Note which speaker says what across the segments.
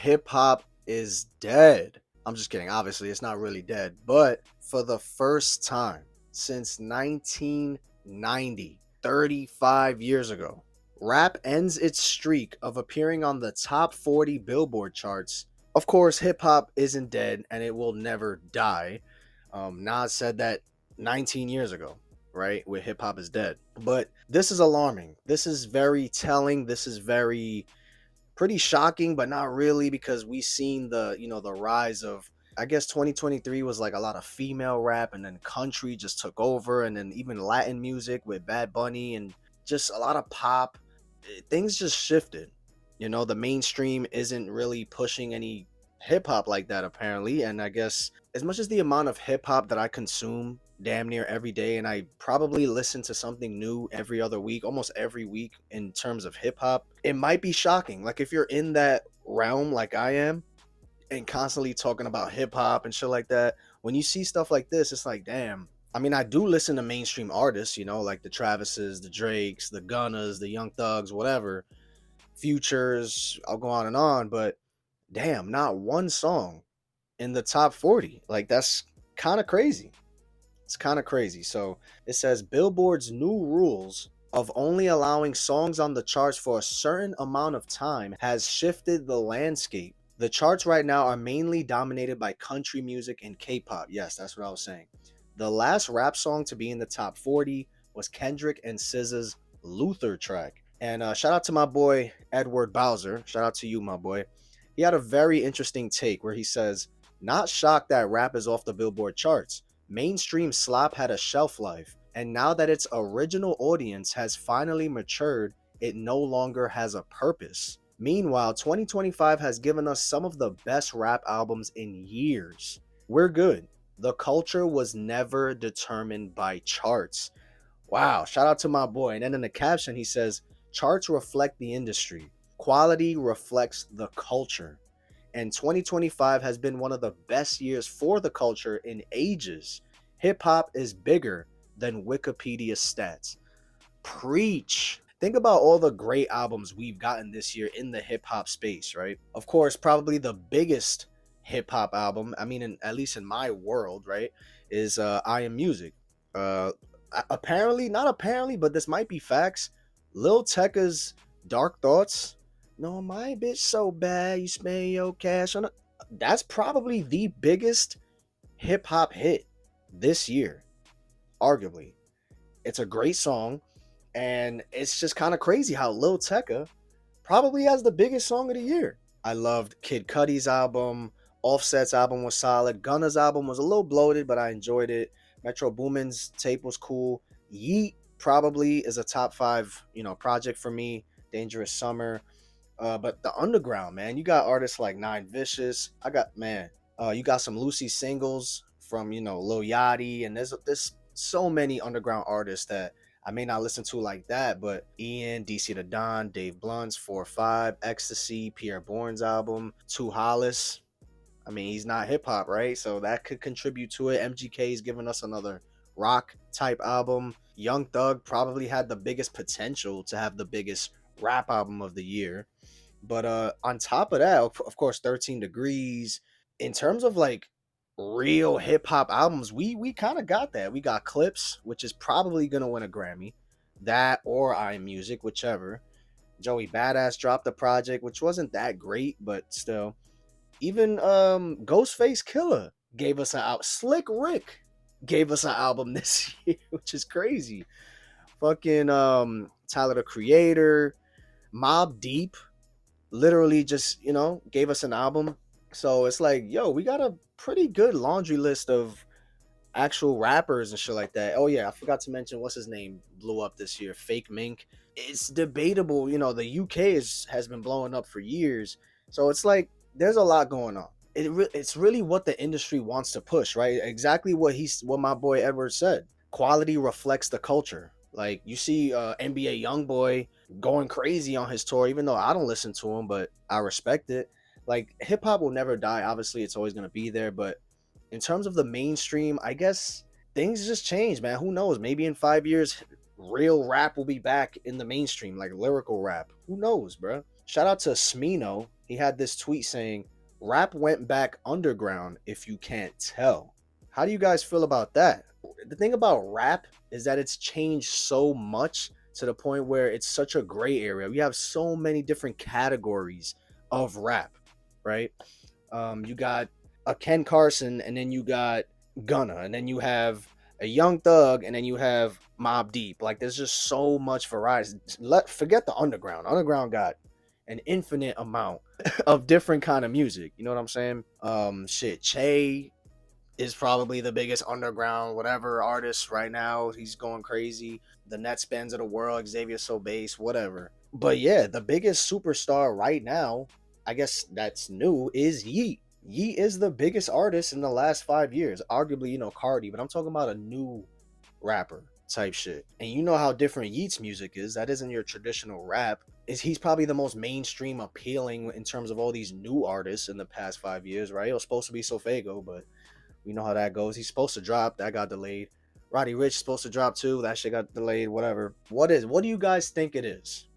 Speaker 1: hip hop is dead. I'm just kidding. Obviously, it's not really dead, but for the first time since 1990, 35 years ago, rap ends its streak of appearing on the top 40 Billboard charts. Of course, hip hop isn't dead and it will never die. Nas said that 19 years ago, right? Where hip hop is dead. But this is alarming. This is very telling. This is very pretty shocking, but not really, because we seen the rise of, I guess 2023 was like a lot of female rap, and then country just took over, and then even Latin music with Bad Bunny, and just a lot of pop. Things just shifted. The mainstream isn't really pushing any hip hop like that apparently, and I guess as much as the amount of hip hop that I consume damn near every day, and I probably listen to something new every other week, almost every week in terms of hip hop, it might be shocking. Like if you're in that realm like I am and constantly talking about hip hop and shit like that, when you see stuff like this, it's like, damn. I mean, I do listen to mainstream artists, like the Travises, the Drakes, the Gunners, the Young Thugs, whatever, Futures, I'll go on and on, but damn, not one song in the top 40. Like that's kind of crazy. It's kind of crazy. So it says Billboard's new rules of only allowing songs on the charts for a certain amount of time has shifted the landscape. The charts right now are mainly dominated by country music and K-pop. Yes, that's what I was saying. The last rap song to be in the top 40 was Kendrick and SZA's Luther track. And shout out to my boy Edward Bowser. Shout out to you, my boy. He had a very interesting take where he says, "Not shocked that rap is off the Billboard charts. Mainstream slop had a shelf life, and now that its original audience has finally matured, it no longer has a purpose. Meanwhile, 2025 has given us some of the best rap albums in years. We're good. The culture was never determined by charts." Wow, shout out to my boy. And then in the caption, he says, "Charts reflect the industry. Quality reflects the culture. And 2025 has been one of the best years for the culture in ages. Hip hop is bigger than Wikipedia stats." Preach. Think about all the great albums we've gotten this year in the hip hop space, right? Of course, probably the biggest hip hop album, I mean, at least in my world, right, is I Am Music. Uh, Apparently, not apparently, but this might be facts. Lil Tecca's Dark Thoughts. No, my bitch so bad, you spend your cash on it. That's probably the biggest hip hop hit this year, arguably. It's a great song, and it's just kind of crazy how Lil Tecca probably has the biggest song of the year. I loved Kid Cudi's album. Offset's album was solid. Gunna's album was a little bloated, but I enjoyed it. Metro Boomin's tape was cool. Yeet probably is a top 5, project for me. Dangerous Summer. But the underground, man, you got artists like Nine Vicious. You got some Lucy singles from Lil Yachty, and there's so many underground artists that I may not listen to like that, but Ian, DC the Don, Dave Blunt's 4-5, Ecstasy, Pierre Bourne's album, Two Hollis. I mean, he's not hip hop, right? So that could contribute to it. MGK's giving us another rock type album. Young Thug probably had the biggest potential to have the biggest rap album of the year. But on top of that, of course, 13 Degrees. In terms of like real hip hop albums, we kind of got that. We got Clips, which is probably gonna win a Grammy. That or I Music, whichever. Joey Badass dropped a project, which wasn't that great, but still. Even Ghostface Killer gave us an out. Slick Rick gave us an album this year, which is crazy. Fucking Tyler the Creator, Mob Deep literally just gave us an album. So it's like, yo, we got a pretty good laundry list of actual rappers and shit like that. Oh yeah, I forgot to mention what's his name blew up this year, Fake Mink. It's debatable, the UK has been blowing up for years. So it's like there's a lot going on. It's really what the industry wants to push, right? Exactly what my boy Edward said. Quality reflects the culture. Like you see NBA YoungBoy going crazy on his tour, even though I don't listen to him, but I respect it. Like hip hop will never die. Obviously, it's always gonna be there. But in terms of the mainstream, I guess things just change, man. Who knows? Maybe in 5 years, real rap will be back in the mainstream, like lyrical rap. Who knows, bro? Shout out to Smino. He had this tweet saying, "Rap went back underground if you can't tell." How do you guys feel about that? The thing about rap is that it's changed so much to the point where it's such a gray area. We have so many different categories of rap, right? You got a Ken Carson, and then you got Gunna, and then you have a Young Thug, and then you have Mob Deep. Like, there's just so much variety. Forget the underground. Underground got an infinite amount of different kind of music. You know what I'm saying? Shit, Che is probably the biggest underground whatever artist right now. He's going crazy. The net spans of the world, Xavier Sobase, whatever. But yeah, the biggest superstar right now, I guess that's new, is Yeet. Yeet is the biggest artist in the last 5 years. Arguably, Cardi, but I'm talking about a new rapper type shit. And you know how different Yeet's music is. That isn't your traditional rap. He's probably the most mainstream appealing in terms of all these new artists in the past 5 years, right? It was supposed to be Sofego, but we know how that goes. He's supposed to drop. That got delayed. Roddy Ricch supposed to drop too. That shit got delayed. Whatever. What do you guys think it is?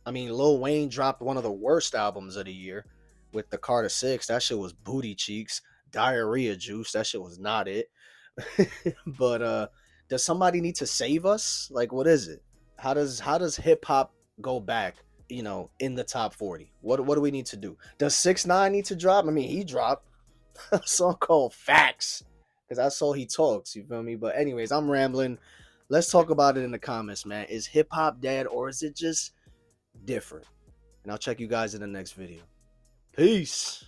Speaker 1: I mean, Lil Wayne dropped one of the worst albums of the year with the Carter 6. That shit was booty cheeks. Diarrhea juice. That shit was not it. But does somebody need to save us? Like, what is it? How does hip hop go back, in the top 40? What do we need to do? Does 6ix9ine need to drop? I mean, he dropped a song called Facts, because that's all he talks, you feel me? But anyways, I'm rambling. Let's talk about it in the comments, man. Is hip hop dead, or is it just different? And I'll check you guys in the next video. Peace.